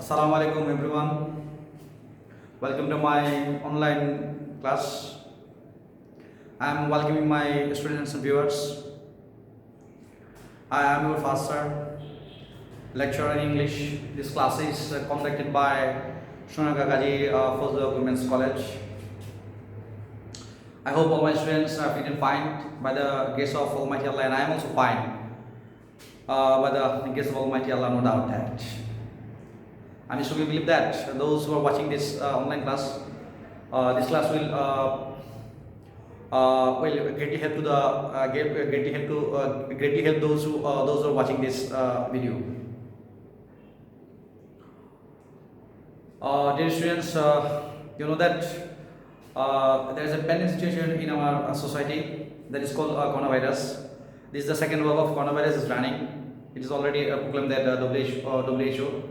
Assalamu alaikum everyone. Welcome to my online class. I am welcoming my students and viewers. I am your Fahad sir, lecturer in English. This class is conducted by Shunagagaji Fozda Women's College. I hope all my students are fit and fine by the grace of Almighty Allah, and I am also fine by the grace of Almighty Allah, no doubt that. I strongly believe that those who are watching this online class, this class will greatly help to the greatly help those who are watching this video. Dear students, you know that there is a pending situation in our society that is called coronavirus. This is the second wave of coronavirus is running. It is already proclaimed that WHO.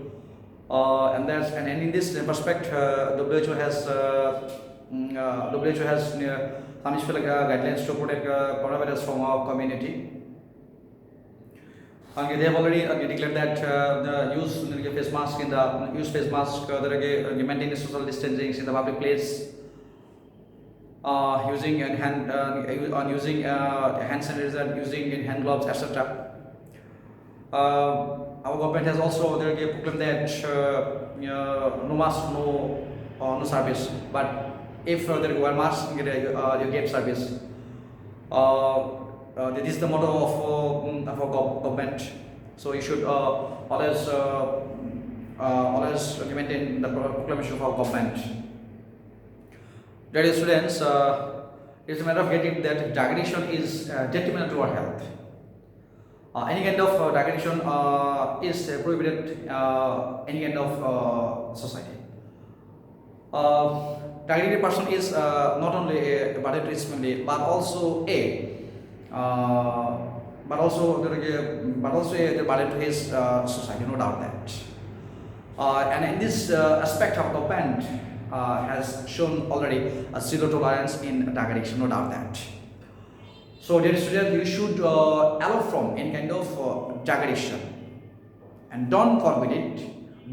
And in this perspective, WHO has some special guidelines to protect coronavirus from our community. They have already declared that the use face mask maintain social distancing in the public place, using hand sanitizer, using hand gloves, etc. Our government has also proclaimed that no mask, no service. But if there require mask, you get service. This is the motto of our government. So you should always maintain the proclamation of our government. Dear students, it's a matter of getting that degradation is detrimental to our health. Any kind of degradation is prohibited any kind of society. Degraded person is not only a burden to his family, but also a burden to his society, no doubt that. And in this aspect of government has shown already a zero tolerance in degradation, no doubt that. So, dear students, you should allow from any kind of degradation, and don't forget it.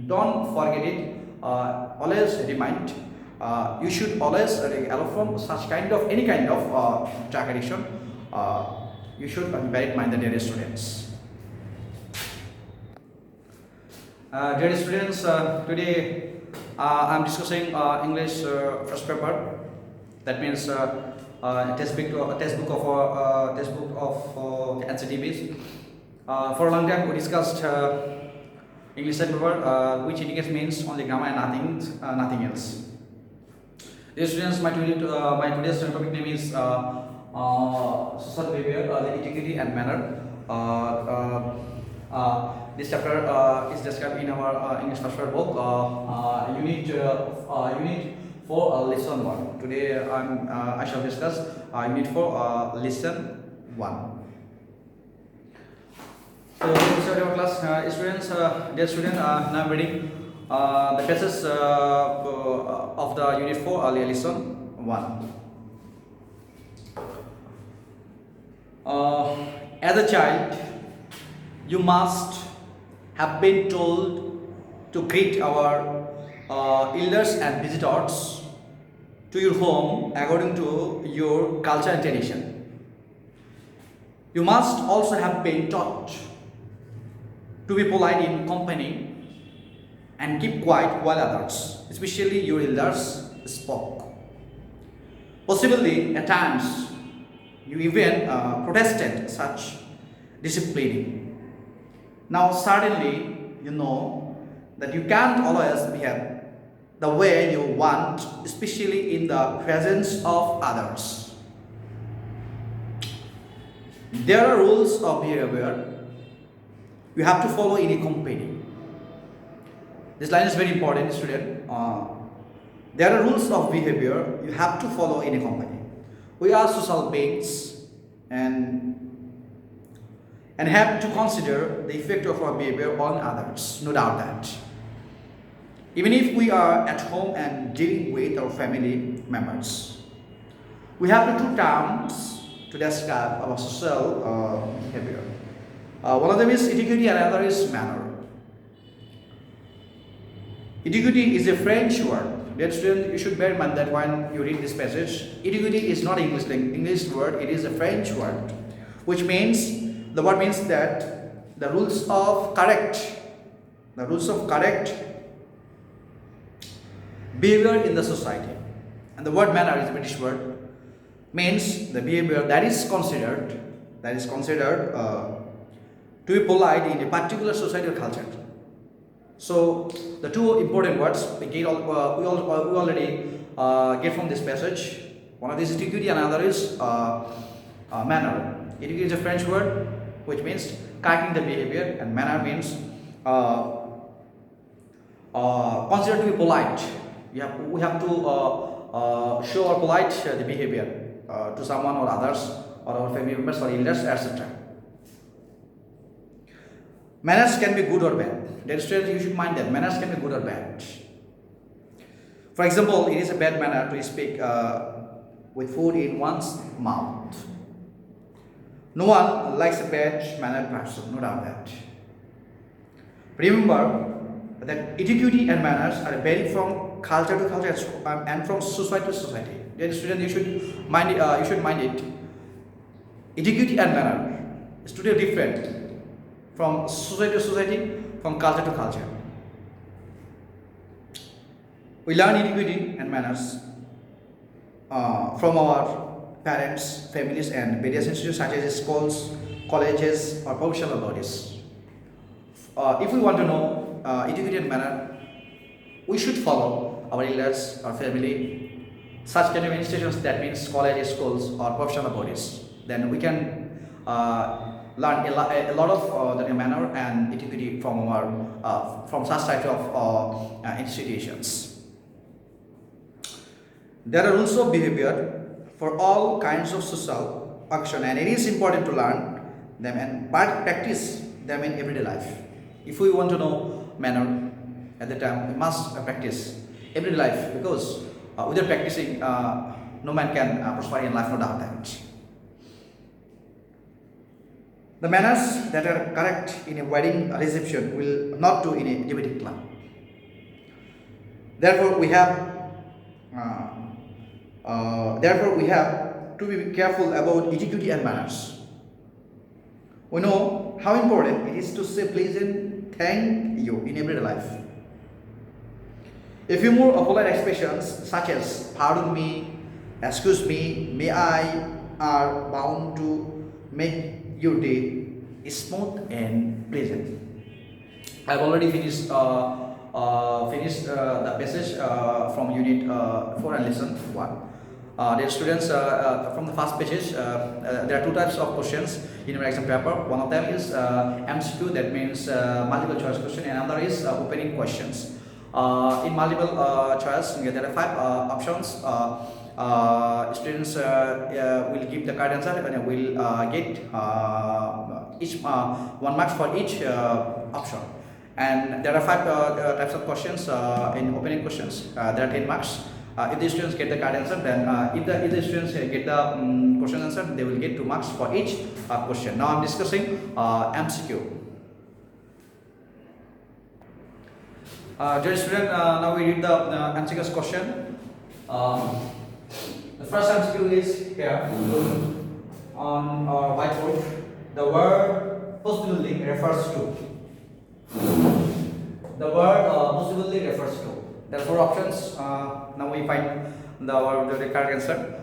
Don't forget it. Always remind. You should always allow from such kind of any kind of degradation. You should bear in mind, the dear students. Dear students, today I am discussing English first paper. That means textbook of NCTBs. For a long time we discussed English set paper, which indicates means only grammar and nothing else. Dear students, my today's topic name is social behavior, the integrity and manner. This chapter is described in our English first paper book, unit for lesson 1. Today I shall discuss unit for lesson 1. So this is our class, students. Dear student, now I'm reading the passage of the unit 4 lesson 1. As a child, you must have been told to greet our elders and visitors to your home according to your culture and tradition. You must also have been taught to be polite in company and keep quiet while others, especially your elders, spoke. Possibly, at times, you even protested such disciplining. Now, certainly, you know that you can't always behave the way you want, especially in the presence of others. There are rules of behavior you have to follow in a company. This line is very important, student. There are rules of behavior you have to follow in a company. We are social beings and have to consider the effect of our behavior on others, no doubt that. Even if we are at home and dealing with our family members, we have the two terms to describe our social behavior. One of them is etiquette and another is manner. Etiquette is a French word. Dear student, you should bear in mind that when you read this passage, etiquette is not English word, it is a French word, which means, the word means that the rules of correct behavior in the society. And the word manner is a British word, means the behavior that is considered to be polite in a particular society or culture. So the two important words we already get from this passage. One of these is etiquette and another is manner. Etiquette is a French word which means correcting the behavior, and manner means considered to be polite. We have to show our polite the behavior to someone or others or our family members or elders, etc. Manners can be good or bad. Dear students, you should mind that manners can be good or bad. For example, it is a bad manner to speak with food in one's mouth. No one likes a bad mannered person, no doubt that. Remember that etiquette and manners are vary from culture to culture and from society to society. Dear student, you should mind it. Etiquette and manner is totally different from society to society, from culture to culture. We learn etiquette and manners from our parents, families, and various institutions such as schools, colleges, or professional bodies. If we want to know etiquette and manner, we should follow our elders, our family, such kind of institutions, that means colleges, schools, or professional bodies. Then we can learn a lot of the manner and etiquette from such type of institutions. There are rules of behavior for all kinds of social action, and it is important to learn them and practice them in everyday life. If we want to know manner at the time, we must practice everyday life, because without practicing, no man can prosper in life, no doubt that. The manners that are correct in a wedding reception will not do in a debating club. Therefore, we have to be careful about etiquette and manners. We know how important it is to say please and thank you in everyday life. A few more polite expressions such as pardon me, excuse me, may I are bound to make your day smooth and pleasant. I've already finished the passage from unit 4 and lesson 1. Dear students, from the first passage, there are two types of questions in your exam paper. One of them is MCQ, that means multiple choice question, and another is opening questions. In multiple choice, there are 5 options. Students will give the correct answer and will get each 1 mark for each option. And there are 5 types of questions in opening questions. There are 10 marks. If the students get the correct answer, then if the students get the question answer, they will get 2 marks for each question. Now I'm discussing MCQ. Dear student, now we read the MCQ's question. The first MCQ is here on our whiteboard. The word possibility refers to. The word possibility refers to. There are 4 options. Now we find the correct answer.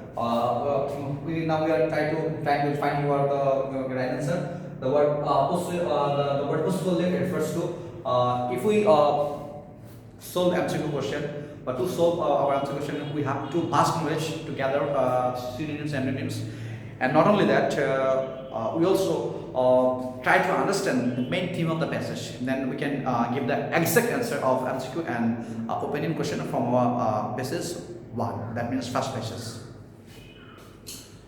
We are trying to find the right answer. The word possibility refers to. If we solve MCQ question. But to solve our MCQ question, we have to vast knowledge to gather synonyms and antonyms, and not only that, we also try to understand the main theme of the passage. And then we can give the exact answer of MCQ and opening question from our basis 1. That means first basis.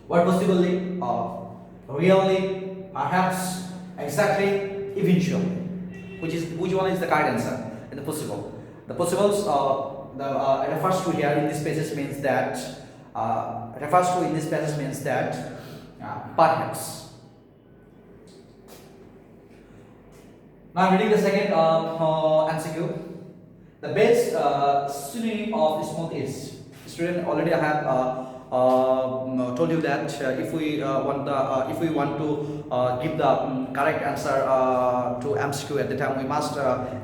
What possibly, really, perhaps, exactly, eventually. Which one is the correct answer in the possible? The possibles refers to here in this passage means that perhaps. Now I'm reading the second MCQ. The best synonym of smooth is. Student, already I have told you that if we want to give the correct answer to MCQ at the time, we must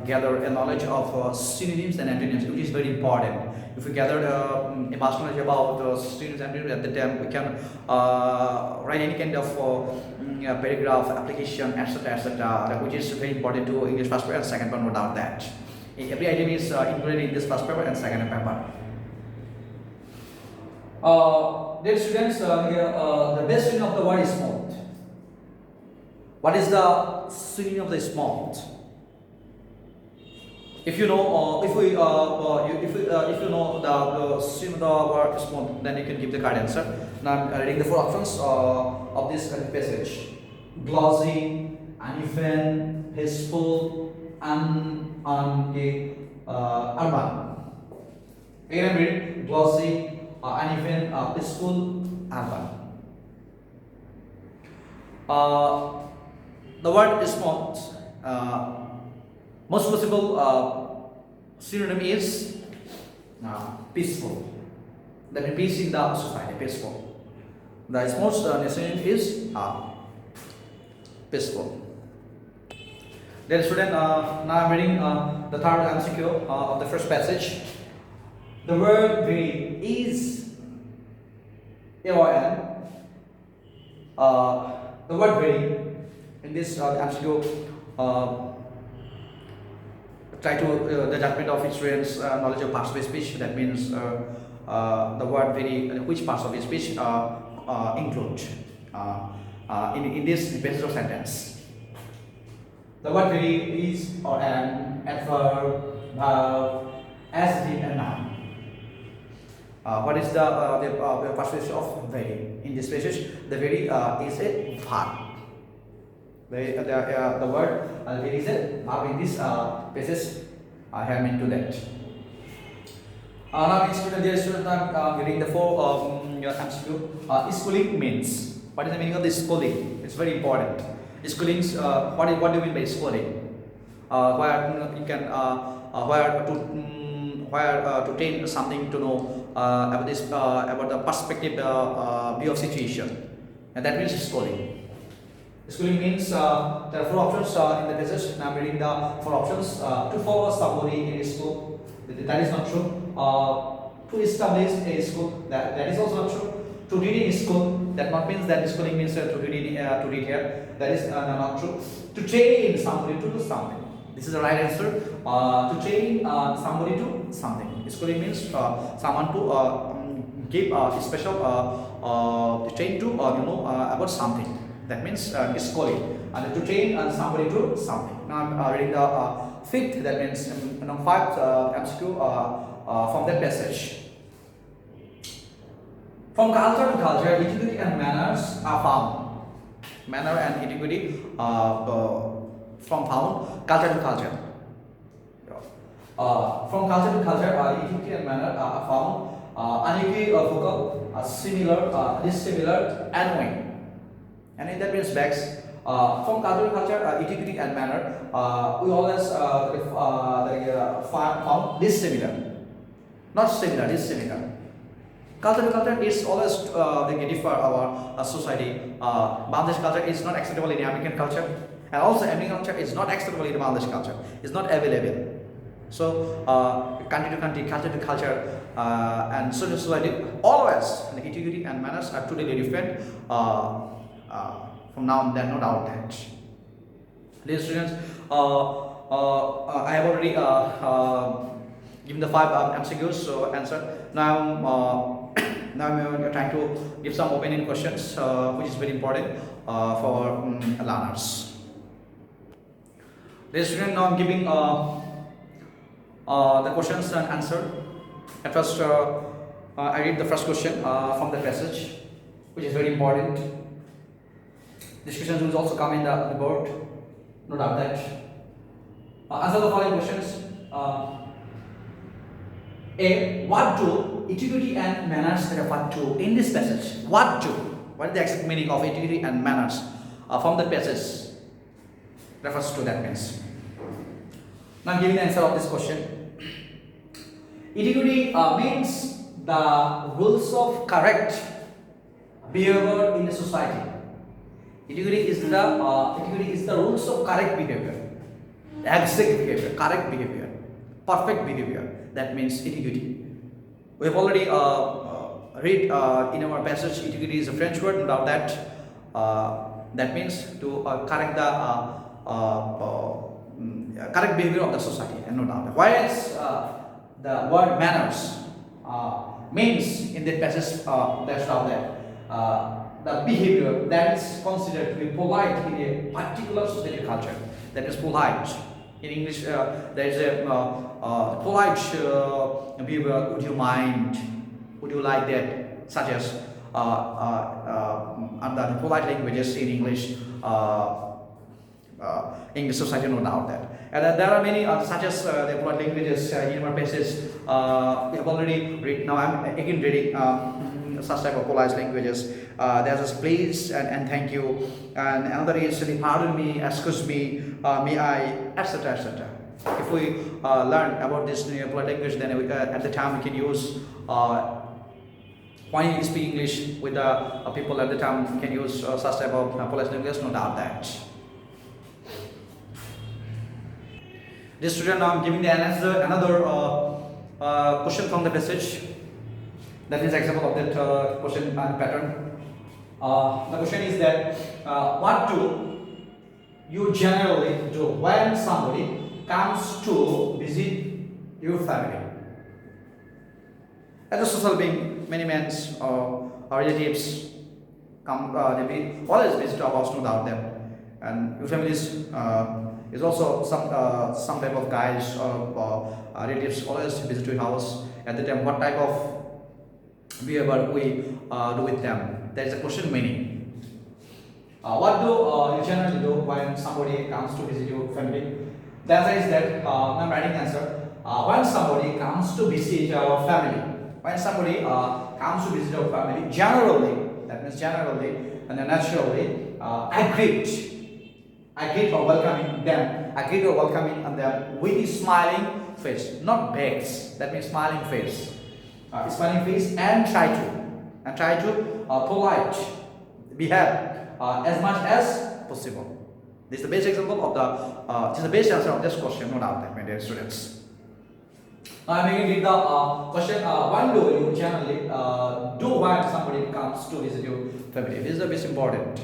gather a knowledge of synonyms and antonyms, which is very important. If we gather a vast knowledge about synonyms and antonyms at the time, we can write any kind of paragraph, application, etc., which is very important to English first paper and second paper, no doubt that. Every item is included in this first paper and second paper. Dear students, the best synonym of the word is smooth. What is the synonym of the smooth? If you know, if you know the synonym of the word smooth, then you can give the correct answer. Now I'm reading the four options of this passage: glossy, uneven, peaceful, urban. Again I'm reading: glossy, uneven, peaceful, urban. The word is smooth. Most possible synonym is peaceful. That means peace in the society, peaceful. The smooth synonym is peaceful. Dear student, now I'm reading the third MCQ of the first passage. The word very is AON. The word very in this MCQ try to the judgment of students' knowledge of parts of speech. That means the word very, which parts of speech include in this basis of sentence. The word very is or an adverb, verb, adjective, and noun. What is the perspective of very? In this passage, the very is a verb. The word very is a verb in this passage. I have meant to that. Now, dear student, I'm getting the four MCQ. Schooling means. What is the meaning of this schooling? It's very important. Schooling. What do you mean by schooling? Where you can where to train something to know about this about the perspective view of situation, and that means schooling. Schooling means there are four options in the passage. Now I'm reading the four options. To follow somebody in school, that is not true. To establish a school, that is also not true. To read in school, that not means that schooling means to read here. That is not true. To train somebody to do something. This is the right answer. To train somebody to something. Schooling means someone to give a special train to about something. That means schooling. And to train somebody to something. Now I'm reading the fifth. That means five MCQ from that passage. From culture to culture, etiquette and manners are found. Manner and etiquette from found culture to culture. From culture to culture, etiquette and manner are found. Unequivocal, similar, dissimilar, and knowing. And in that means backs. From culture to culture, etiquette and manner, we always found dissimilar, not similar, dissimilar. Culture to culture is always differ our society. Bangladesh culture is not acceptable in American culture, and also American culture is not acceptable in Bangladesh culture. It's not available. So country to country, culture to culture, and social society always the etiquette and manners are totally different. From now and then, no doubt that. Dear students, I have already given the five MCQs so answer. Now I'm trying to give some open-ended questions, which is very important for learners. Dear students, now I'm giving the questions and answer. At first, I read the first question from the passage, which is very important. These questions will also come in the board, no doubt that. Answer the following questions. A. What do etiquette and manners refer to in this passage? What do? What is the exact meaning of etiquette and manners from the passage? Refers to that means. Now I'm giving the answer of this question. Integrity means the rules of correct behavior in a society. Integrity is the rules of correct behavior, exact behavior, correct behavior, perfect behavior. That means integrity. We have already read in our passage. Integrity is a French word. No doubt that that means to correct the correct behavior of the society, and no doubt. Whereas the word manners means in that passage, that's how that the behavior that is considered to be polite in a particular society culture. That is polite. In English, there is a polite behavior. Would you mind? Would you like that? Such as under the polite languages in English. English society, no doubt that. And there are many such as the polite languages in our passage. We have already read. Now I'm again reading such type of polite languages. There's this please and thank you, and another is pardon me, excuse me, may I, etc., etc. If we learn about this polite language, then we, at the time we can use. When you speak English with the people at the time, we can use such type of polite language, no doubt that. This student, now I'm giving the answer, another question from the passage. That is example of that question pattern. The question is that what do you generally do when somebody comes to visit your family? As a social being, many men or relatives come, they always visit our house, no doubt that. And your family is also some type of guys or relatives always visit your house. At the time, what type of behavior we do with them? There is a question meaning. What do you generally do when somebody comes to visit your family? The answer is that I'm writing the answer. When somebody comes to visit our family, when somebody comes to visit our family, generally, that means generally and naturally, I greet or welcoming them. I greet or welcoming them with a smiling face, not begs. That means smiling face. Smiling face and try to polite behave as much as possible. This is the best example of the this is the best answer of this question, no doubt that, my dear students. Now I'm going to read the question. What do you generally do when somebody comes to visit your family? This is the most important.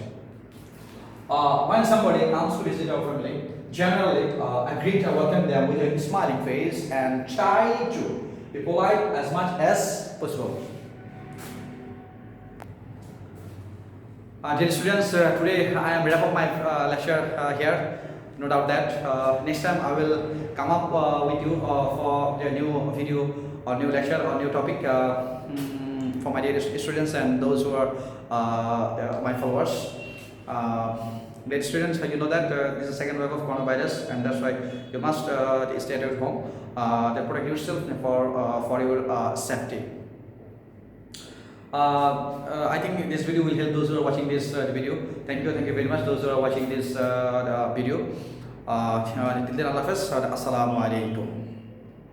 When somebody comes to visit our family, generally I greet and welcome them with a smiling face and try to be polite as much as possible. Dear students, today I am wrap up my lecture here. No doubt that next time I will come up with you for a new video or new lecture or new topic for my dear students and those who are my followers. Dear students, you know that this is the second wave of coronavirus, and that's why you must stay at home. Protect yourself for your safety. I think this video will help those who are watching this video. Thank you very much those who are watching this video. Till then, Allah Hafiz. Assalamu alaikum.